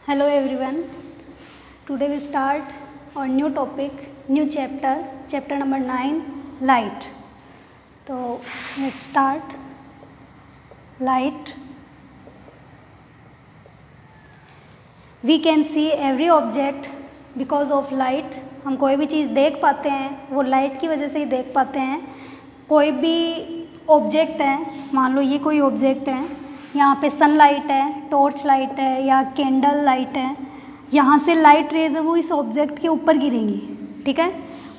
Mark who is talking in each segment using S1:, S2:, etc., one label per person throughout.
S1: Hello everyone. Today we start our new topic, new chapter number 9, light. So let's start. Light. We can see every object because of light. हम कोई भी चीज़ देख पाते हैं वो light की वजह से ही देख पाते हैं. कोई भी ऑब्जेक्ट है, मान लो ये कोई ऑब्जेक्ट है, यहाँ पे सनलाइट है, टॉर्च लाइट है या कैंडल लाइट है, यहाँ से लाइट रेज है वो इस ऑब्जेक्ट के ऊपर गिरेंगी, ठीक है,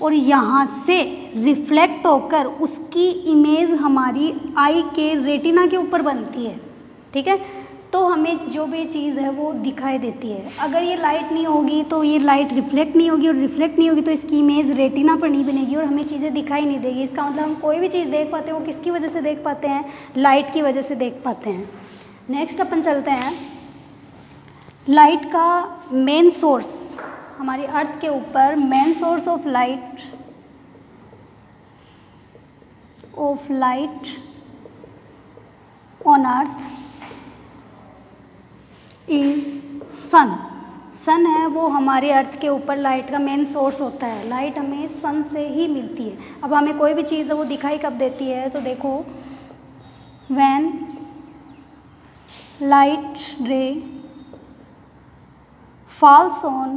S1: और यहाँ से रिफ्लेक्ट होकर उसकी इमेज हमारी आई के रेटिना के ऊपर बनती है, ठीक है. तो हमें जो भी चीज़ है वो दिखाई देती है. अगर ये लाइट नहीं होगी तो ये लाइट रिफ्लेक्ट नहीं होगी, और रिफ्लेक्ट नहीं होगी तो इसकी इमेज रेटिना पर नहीं बनेगी और हमें चीज़ें दिखाई नहीं देगी. इसका मतलब हम कोई भी चीज़ देख पाते हैं वो किसकी वजह से देख पाते हैं? लाइट की वजह से देख पाते हैं. नेक्स्ट अपन चलते हैं. लाइट का मेन सोर्स, हमारी अर्थ के ऊपर main source of light on earth is sun. Sun है वो हमारे अर्थ के ऊपर लाइट का मेन सोर्स होता है. लाइट हमें सन से ही मिलती है. अब हमें कोई भी चीज़ है वो दिखाई कब देती है? तो देखो, व्हेन लाइट रे falls on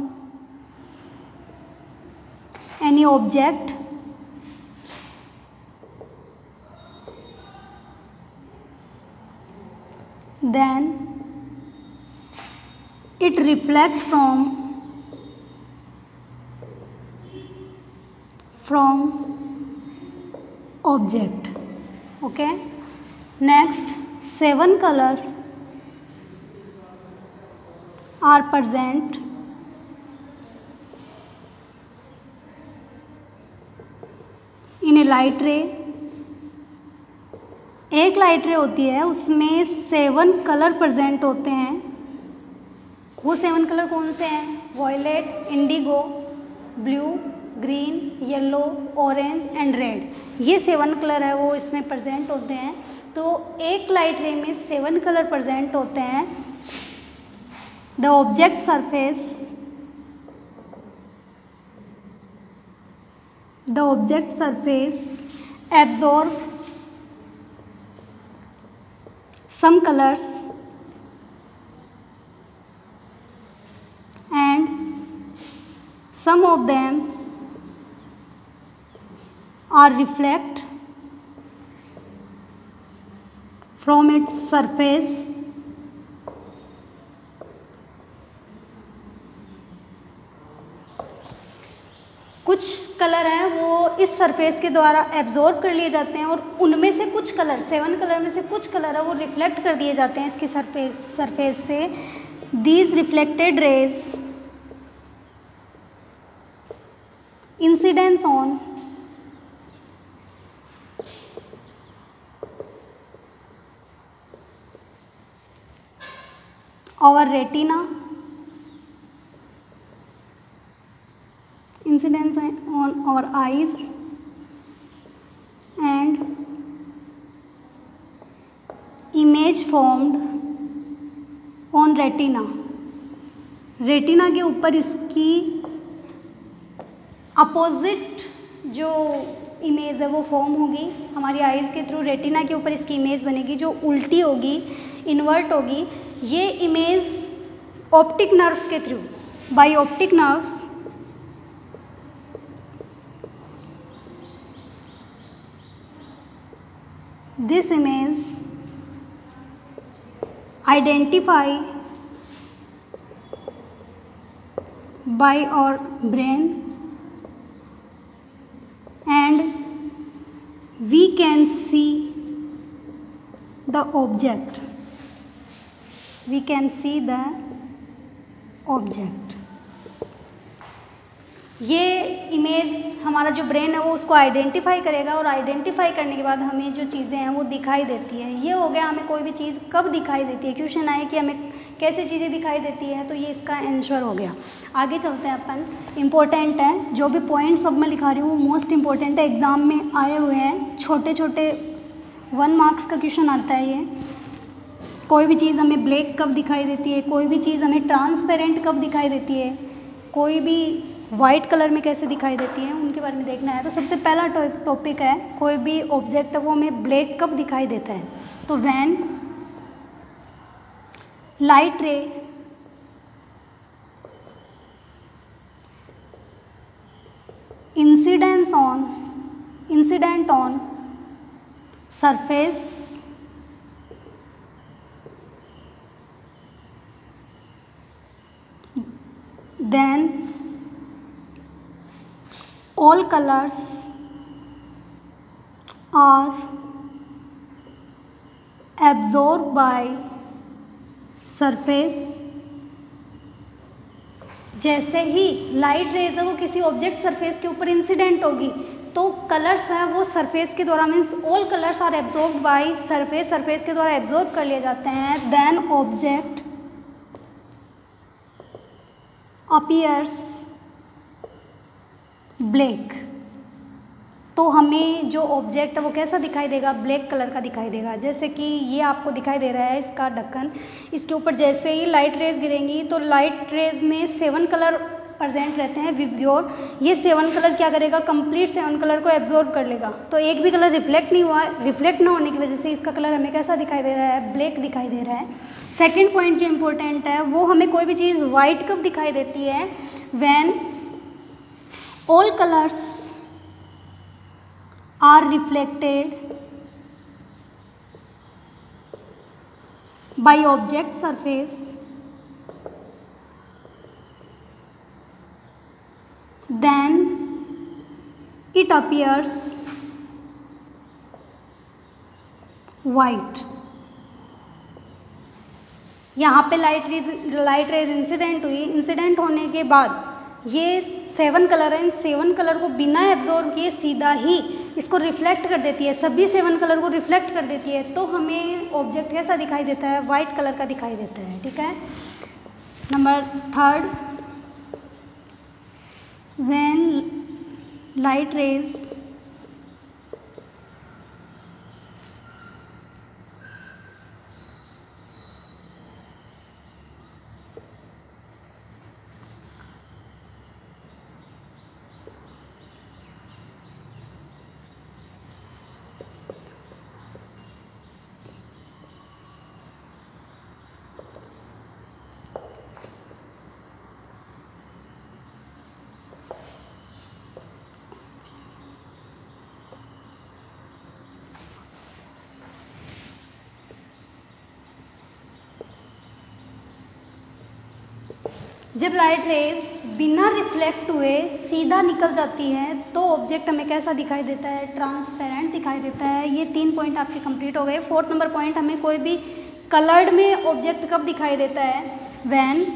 S1: any object, then it reflects from object. Okay, next 7 color are present in a light ray. एक लाइट रे होती है उसमें 7 कलर प्रेजेंट होते हैं. वो 7 कलर कौन से हैं? Violet, indigo, blue, green, yellow, orange and red. ये 7 कलर है वो इसमें प्रेजेंट होते हैं. तो एक लाइट रे में 7 कलर प्रेजेंट होते हैं. The object surface absorb some colors and some of them are reflect from its surface. कुछ कलर हैं वो इस सरफेस के द्वारा एब्जॉर्ब कर लिए जाते हैं और उनमें से कुछ कलर, 7 कलर में से कुछ कलर है वो रिफ्लेक्ट कर दिए जाते हैं इसकी सरफेस से. These reflected rays incidence on our retina, incidence on our eyes and image formed on retina. Retina के ऊपर इसकी अपोजिट जो इमेज है वो फॉर्म होगी हमारी आईज के थ्रू. रेटिना के ऊपर इसकी इमेज बनेगी जो उल्टी होगी, इन्वर्ट होगी. ये इमेज ऑप्टिक नर्व्स के through, by optic nerves this image identify by our brain and we can see the object. ये इमेज हमारा जो ब्रेन है वो उसको आइडेंटिफाई करेगा और आइडेंटिफाई करने के बाद हमें जो चीज़ें हैं वो दिखाई देती है. ये हो गया हमें कोई भी चीज़ कब दिखाई देती है. क्वेश्चन आए कि हमें कैसे चीज़ें दिखाई देती है, तो ये इसका आंसर हो गया. आगे चलते हैं अपन. इम्पोर्टेंट है, जो भी पॉइंट सब मैं लिखा रही हूँ वो मोस्ट इम्पोर्टेंट है, एग्ज़ाम में आए हुए हैं. छोटे छोटे 1 मार्क्स का क्वेश्चन आता है ये. कोई भी चीज़ हमें ब्लैक कब दिखाई देती है, कोई भी चीज़ हमें ट्रांसपेरेंट कब दिखाई देती है, कोई भी वाइट कलर में कैसे दिखाई देती है, उनके बारे में देखना है। तो सबसे पहला टॉपिक है कोई भी ऑब्जेक्ट है वो हमें ब्लैक कब दिखाई देता है। तो when light ray incident on surface then all colors are absorbed by surface। जैसे ही लाइट रेज है वो किसी ऑब्जेक्ट सरफेस के ऊपर इंसिडेंट होगी तो कलर्स हैं वो सरफेस के द्वारा, means all colours are absorbed by surface, surface के द्वारा एब्जॉर्ब कर लिए जाते हैं। Then object appears black. तो हमें जो ऑब्जेक्ट है वो कैसा दिखाई देगा, ब्लैक कलर का दिखाई देगा। जैसे कि ये आपको दिखाई दे रहा है इसका ढक्कन, इसके ऊपर जैसे ही लाइट रेज गिरेंगी तो लाइट रेज में 7 कलर प्रेजेंट रहते हैं विब्योर। ये 7 कलर क्या करेगा, कंप्लीट 7 कलर को एब्जॉर्ब कर लेगा। तो एक भी कलर रिफ्लेक्ट नहीं हुआ, रिफ्लेक्ट ना होने की वजह से इसका कलर हमें कैसा दिखाई दे रहा है, ब्लैक दिखाई दे रहा है। सेकेंड पॉइंट जो इम्पोर्टेंट है वो हमें कोई भी चीज़ वाइट कब दिखाई देती है, when all colours are reflected by object surface, then it appears white। यहाँ पे लाइट रेज इंसिडेंट हुई, इंसिडेंट होने के बाद ये 7 कलर हैं, इन 7 कलर को बिना एब्जॉर्ब किए सीधा ही इसको रिफ्लेक्ट कर देती है, सभी 7 कलर को रिफ्लेक्ट कर देती है। तो हमें ऑब्जेक्ट कैसा दिखाई देता है, वाइट कलर का दिखाई देता है। ठीक है। नंबर 3, when light rays जब लाइट रेज बिना रिफ्लेक्ट हुए सीधा निकल जाती है तो ऑब्जेक्ट हमें कैसा दिखाई देता है, ट्रांसपेरेंट दिखाई देता है। ये 3 पॉइंट आपके कंप्लीट हो गए। 4th नंबर पॉइंट, हमें कोई भी कलर्ड में ऑब्जेक्ट कब दिखाई देता है, when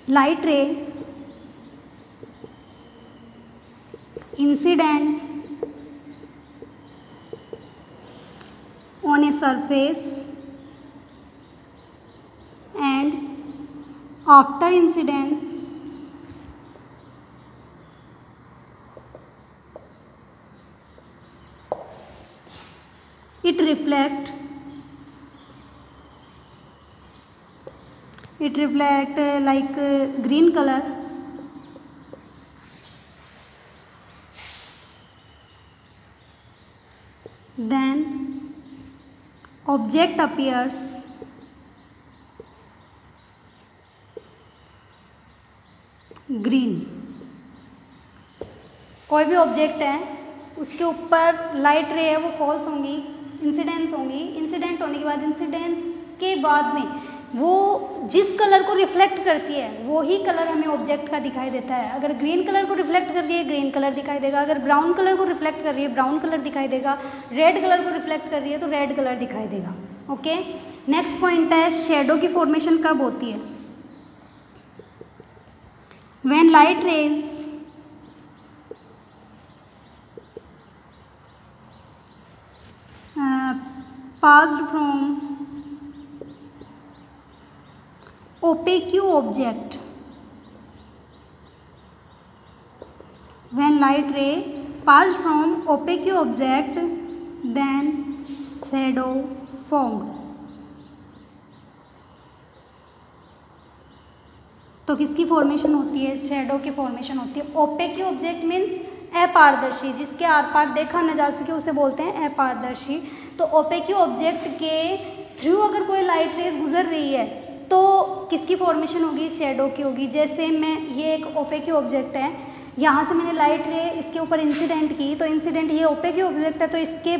S1: light ray incident on a surface and after incidence it reflect like green color, then object appears green. कोई भी ऑब्जेक्ट है उसके ऊपर लाइट रे है वो फॉल्स होंगी, इंसिडेंट होंगी। इंसिडेंट होने के बाद, इंसिडेंट के बाद में वो जिस कलर को रिफ्लेक्ट करती है वो ही कलर हमें ऑब्जेक्ट का दिखाई देता है। अगर ग्रीन कलर को रिफ्लेक्ट कर रही है ग्रीन कलर दिखाई देगा, अगर ब्राउन कलर को रिफ्लेक्ट कर रही है ब्राउन कलर दिखाई देगा, रेड कलर को रिफ्लेक्ट कर रही है तो रेड कलर दिखाई देगा। ओके। नेक्स्ट पॉइंट है शेडो की फॉर्मेशन कब होती है, when light rays passed from opaque object, when light ray passed from opaque object then shadow formed। तो किसकी फॉर्मेशन होती है? शेडो की फॉर्मेशन होती है। ओपेक ऑब्जेक्ट मीन्स अपारदर्शी, जिसके आर पार देखा न जा सके उसे बोलते हैं अपारदर्शी। तो ओपेक ऑब्जेक्ट के थ्रू अगर कोई लाइट रेज गुजर रही है तो किसकी फॉर्मेशन होगी? शेडो की होगी। जैसे मैं ये एक ओपेक ऑब्जेक्ट है, यहाँ से मैंने लाइट रे इसके ऊपर इंसिडेंट की, तो इंसिडेंट ये ओपेक ऑब्जेक्ट है तो इसके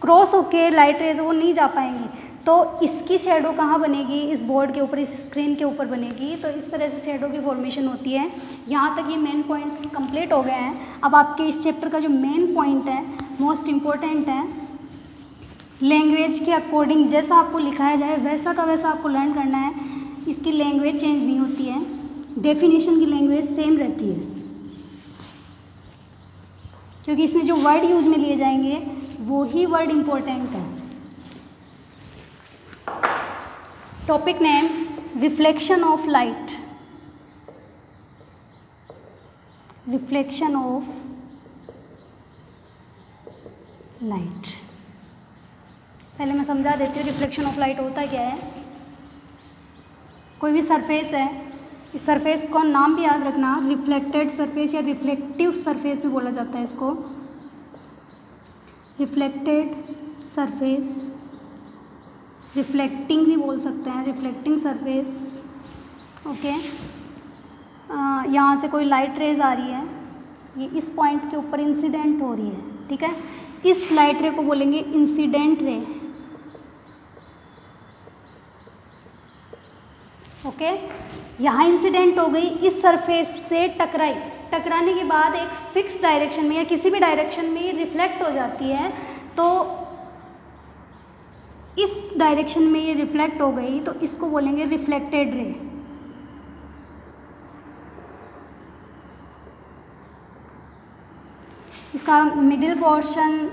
S1: क्रॉस होके लाइट रेज वो नहीं जा पाएंगी, तो इसकी शेडो कहाँ बनेगी? इस बोर्ड के ऊपर, इस स्क्रीन के ऊपर बनेगी। तो इस तरह से शेडो की फॉर्मेशन होती है। यहाँ तक ये मेन पॉइंट्स कंप्लीट हो गए हैं। अब आपके इस चैप्टर का जो मेन पॉइंट है, मोस्ट इम्पोर्टेंट है, लैंग्वेज के अकॉर्डिंग जैसा आपको लिखाया जाए वैसा का वैसा आपको लर्न करना है। इसकी लैंग्वेज चेंज नहीं होती है, डेफिनेशन की लैंग्वेज सेम रहती है, क्योंकि इसमें जो वर्ड यूज में लिए जाएंगे वो ही वर्ड इम्पोर्टेंट है। Topic name reflection of light. Reflection of light, पहले मैं समझा देती हूँ रिफ्लेक्शन ऑफ लाइट होता क्या है। कोई भी सरफेस है, इस सरफेस को नाम भी याद रखना, रिफ्लेक्टेड सरफेस या रिफ्लेक्टिव सरफेस भी बोला जाता है इसको। रिफ्लेक्टेड सरफेस, रिफ्लेक्टिंग भी बोल सकते हैं, रिफ्लेक्टिंग सरफेस। ओके, यहाँ से कोई लाइट रेज आ रही है, ये इस पॉइंट के ऊपर इंसिडेंट हो रही है, ठीक है। इस लाइट रे को बोलेंगे इंसिडेंट रे। ओके, यहाँ इंसिडेंट हो गई, इस सरफेस से टकराई, टकराने के बाद एक फिक्स डायरेक्शन में या किसी भी डायरेक्शन में रिफ्लेक्ट हो जाती है, तो इस डायरेक्शन में ये रिफ्लेक्ट हो गई तो इसको बोलेंगे रिफ्लेक्टेड रे। इसका middle portion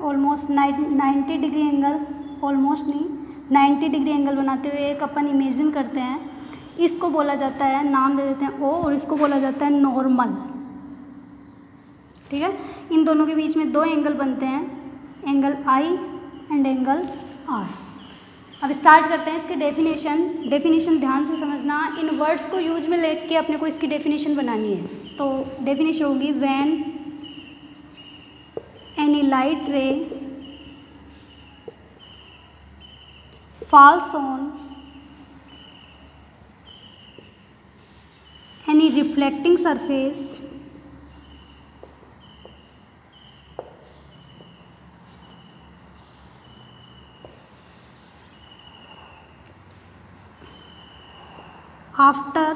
S1: almost 90 degree angle, almost नहीं 90 डिग्री एंगल बनाते हुए एक अपन इमेजिन करते हैं, इसको बोला जाता है, नाम दे देते हैं ओ, और इसको बोला जाता है नॉर्मल, ठीक है। इन दोनों के बीच में दो एंगल बनते हैं, angle I and angle R. अब स्टार्ट करते हैं इसके डेफिनेशन। डेफिनेशन ध्यान से समझना, इन वर्ड्स को यूज में लेके अपने को इसकी डेफिनेशन बनानी है। तो डेफिनेशन होगी व्हेन एनी लाइट रे falls on any reflecting surface after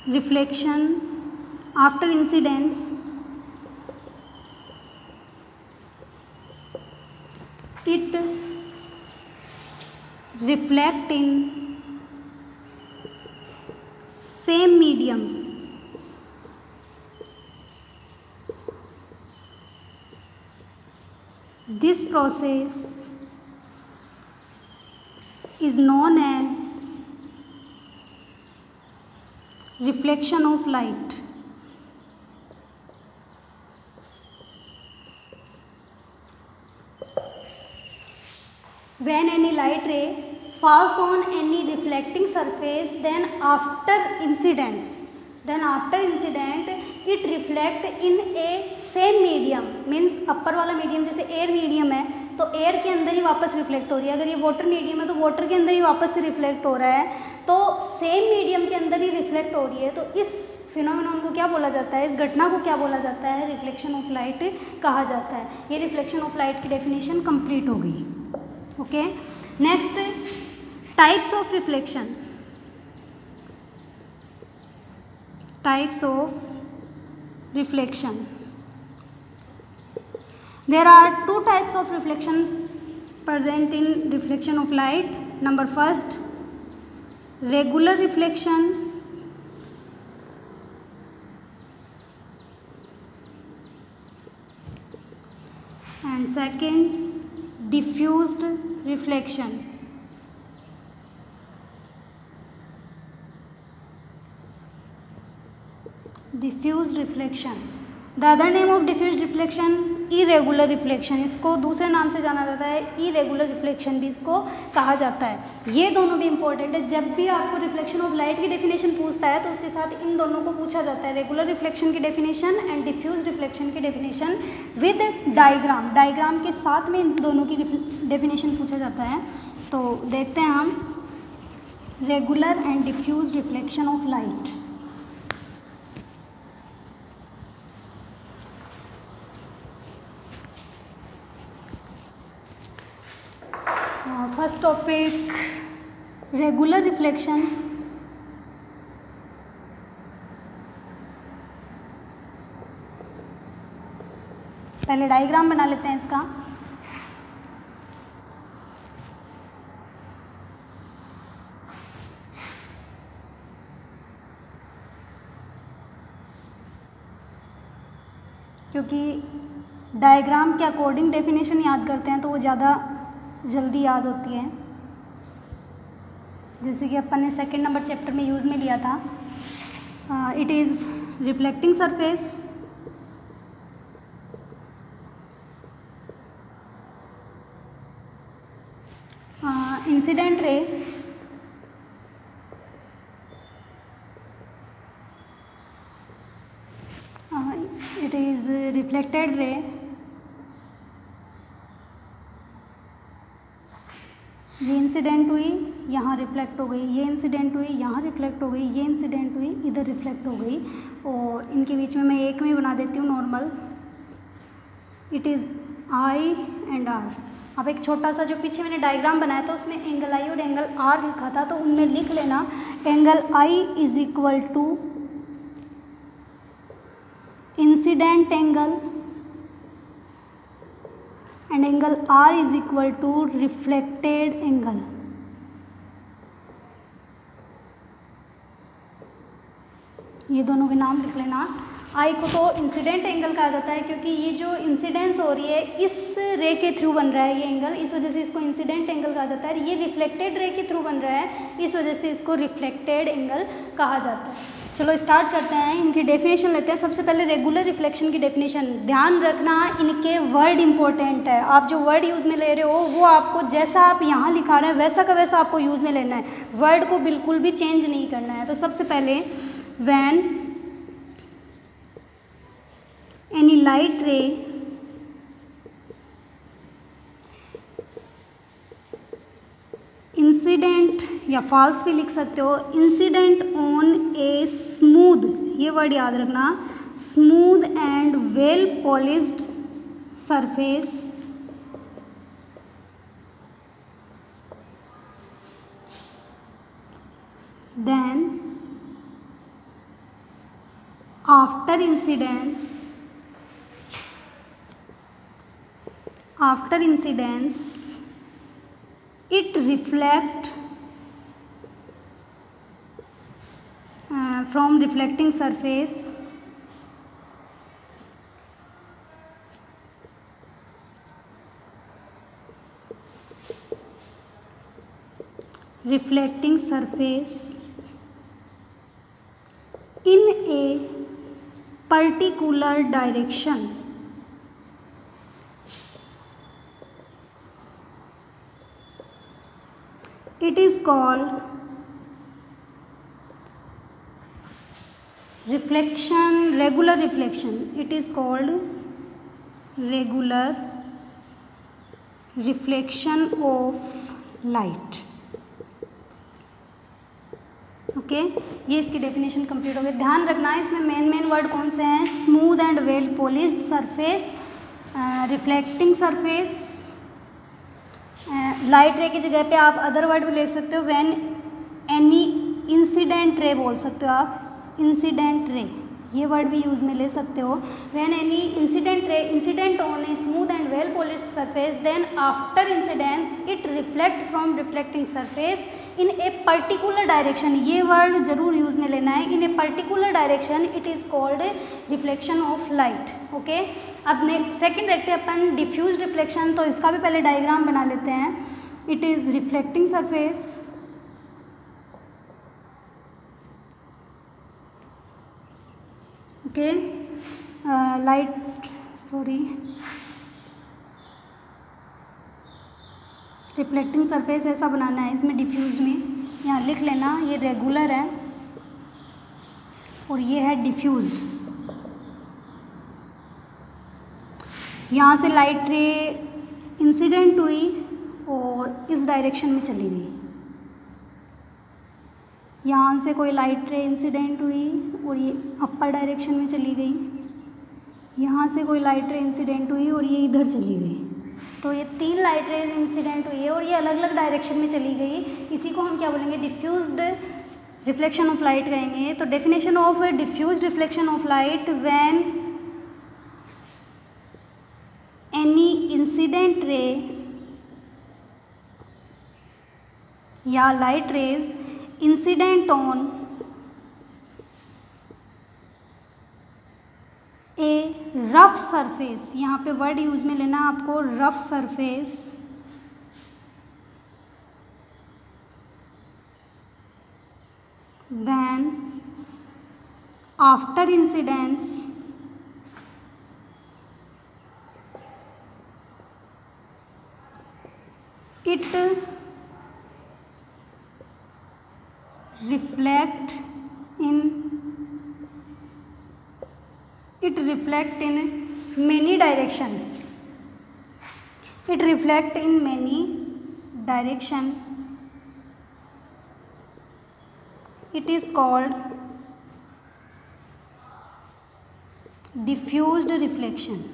S1: reflection, after incidence, it reflect in same medium. This process is known as reflection of light. When any light ray falls on any reflecting surface, then after incident it reflect in a same medium, means अपर वाला medium जैसे air medium है तो air के अंदर ही वापस reflect हो रही है, अगर ये वाटर मीडियम है तो वाटर के अंदर ही वापस से रिफ्लेक्ट हो रहा है, तो सेम मीडियम के अंदर ही रिफ्लेक्ट हो रही है। तो इस फिनोमेनन को क्या बोला जाता है, इस घटना को क्या बोला जाता है? रिफ्लेक्शन ऑफ लाइट कहा जाता है। ये रिफ्लेक्शन ऑफ लाइट की डेफिनेशन कंप्लीट हो गई। Okay, next types of reflection. Types of reflection, there are two types of reflection present in reflection of light. Number first, regular reflection, and second, diffused reflection. Diffused reflection. The other name of diffused reflection irregular reflection, इसको दूसरे नाम से जाना जाता है, irregular reflection भी इसको कहा जाता है। ये दोनों भी इंपॉर्टेंट है। जब भी आपको रिफ्लेक्शन ऑफ लाइट की डेफिनेशन पूछता है तो उसके साथ इन दोनों को पूछा जाता है, रेगुलर रिफ्लेक्शन की डेफिनेशन एंड डिफ्यूज रिफ्लेक्शन की डेफिनेशन विद डायग्राम। डायग्राम के साथ में इन दोनों की डेफिनेशन पूछा जाता है। तो देखते हैं हम regular and diffuse reflection of light. First topic regular reflection. पहले डायग्राम बना लेते हैं इसका। क्योंकि डायग्राम के अकॉर्डिंग डेफिनेशन याद करते हैं तो वो ज़्यादा जल्दी याद होती है। जैसे कि अपन ने सेकंड नंबर चैप्टर में यूज़ में लिया था, it is reflecting surface, incident ray, it is reflected ray, ये इंसिडेंट हुई यहाँ रिफ्लेक्ट हो गई, ये इंसिडेंट हुई यहाँ रिफ्लेक्ट हो गई, ये इंसिडेंट हुई इधर रिफ्लेक्ट हो गई, और इनके बीच में मैं एक में बना देती हूँ normal. It is I and R. अब एक छोटा सा जो पीछे मैंने डायग्राम बनाया था उसमें एंगल आई और एंगल आर लिखा था, तो उनमें लिख लेना angle I is equal to incident angle and angle R is equal to reflected angle। ये दोनों के नाम लिख लेना। I को तो इंसिडेंट एंगल कहा जाता है क्योंकि ये जो इंसिडेंस हो रही है इस रे के थ्रू बन रहा है ये एंगल, इस वजह से इसको इंसिडेंट एंगल कहा जाता है। ये रिफ्लेक्टेड रे के थ्रू बन रहा है, इस वजह से इसको रिफ्लेक्टेड एंगल कहा जाता है। चलो स्टार्ट करते हैं, इनकी डेफिनेशन लेते हैं। सबसे पहले रेगुलर रिफ्लेक्शन की डेफिनेशन। ध्यान रखना इनके वर्ड इंपॉर्टेंट है। आप जो वर्ड यूज़ में ले रहे हो वो आपको जैसा आप यहाँ लिखा रहे हैं वैसा का वैसा आपको यूज़ में लेना है, वर्ड को बिल्कुल भी चेंज नहीं करना है। तो सबसे पहले when any light ray incident या फॉल्स भी लिख सकते हो, इंसिडेंट ऑन ए स्मूथ, ये वर्ड याद रखना, smooth and well polished surface then after incidence it reflect from reflecting surface in a particular direction। It is called regular reflection। It is called regular reflection of light। Okay, ये इसकी definition complete हो गई। ध्यान रखना है इसमें main word कौन से हैं, smooth and well polished surface, reflecting surface. Light रे की जगह पे आप अदर वर्ड भी ले सकते हो, व्हेन एनी इंसिडेंट रे बोल सकते हो आप, इंसिडेंट रे ये वर्ड भी यूज़ में ले सकते हो। When any incident ray incident on a smooth and well polished surface then after incidence it reflect from reflecting surface in a particular direction, ये वर्ड जरूर यूज़ में लेना है, in a particular direction it is called reflection of light. Okay, अब second देखते हैं अपन diffuse reflection. तो इसका भी पहले डायग्राम बना लेते हैं। It is reflecting surface okay, light sorry reflecting surface ऐसा बनाना है, इसमें डिफ्यूज्ड में यहाँ लिख लेना, ये रेगुलर है और ये है डिफ्यूज्ड। यहाँ से लाइट रे इंसिडेंट हुई और इस डायरेक्शन में चली गई। यहाँ से कोई लाइट रे इंसिडेंट हुई और ये अपर डायरेक्शन में चली गई। यहाँ से कोई लाइट रे इंसिडेंट हुई और ये इधर चली गई। तो ये 3 लाइट रेज इंसिडेंट हुई है और ये अलग अलग डायरेक्शन में चली गई। इसी को हम क्या बोलेंगे, डिफ्यूज्ड रिफ्लेक्शन ऑफ लाइट कहेंगे। तो definition of diffused reflection of light, when any incident ray या light rays incident on a rough surface, यहाँ पे वर्ड यूज में लेना आपको, rough surface, then after incidence it reflect in many direction. It reflect in many direction. It is called diffused reflection.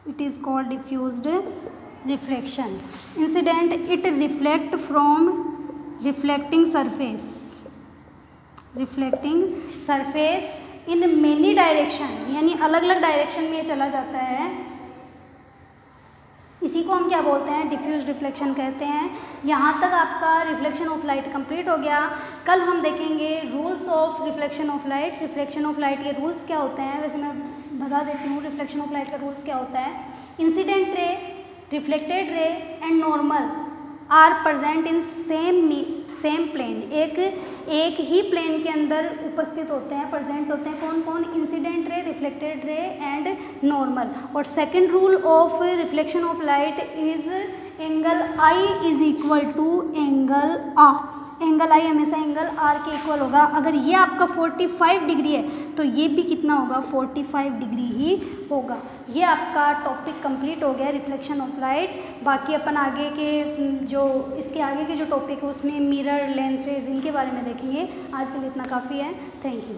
S1: It is called diffused reflection. Incident, it reflect from reflecting surface. Reflecting surface in many direction, यानी अलग अलग direction में ये चला जाता है। इसी को हम क्या बोलते हैं, डिफ्यूज रिफ्लेक्शन कहते हैं। यहाँ तक आपका रिफ्लेक्शन ऑफ लाइट कंप्लीट हो गया। कल हम देखेंगे rules of reflection of light. Reflection of light के रूल्स क्या होते हैं, वैसे मैं बता देती हूँ रिफ्लेक्शन ऑफ लाइट का रूल्स क्या होता है। Incident ray, reflected ray and normal are present in same plane, एक ही प्लेन के अंदर उपस्थित होते हैं, प्रेजेंट होते हैं। कौन कौन, incident ray, reflected ray and normal. और second rule of reflection of light is angle I is equal to angle r. Angle i हमेशा एंगल आर के इक्वल होगा। अगर ये आपका 45 डिग्री है तो ये भी कितना होगा, 45 डिग्री ही होगा। ये आपका टॉपिक कंप्लीट हो गया रिफ्लेक्शन ऑफ लाइट। बाकी अपन आगे के जो इसके आगे के जो टॉपिक है उसमें मिरर, लेंसेज, इनके बारे में देखेंगे। आज के लिए इतना काफ़ी है। Thank you.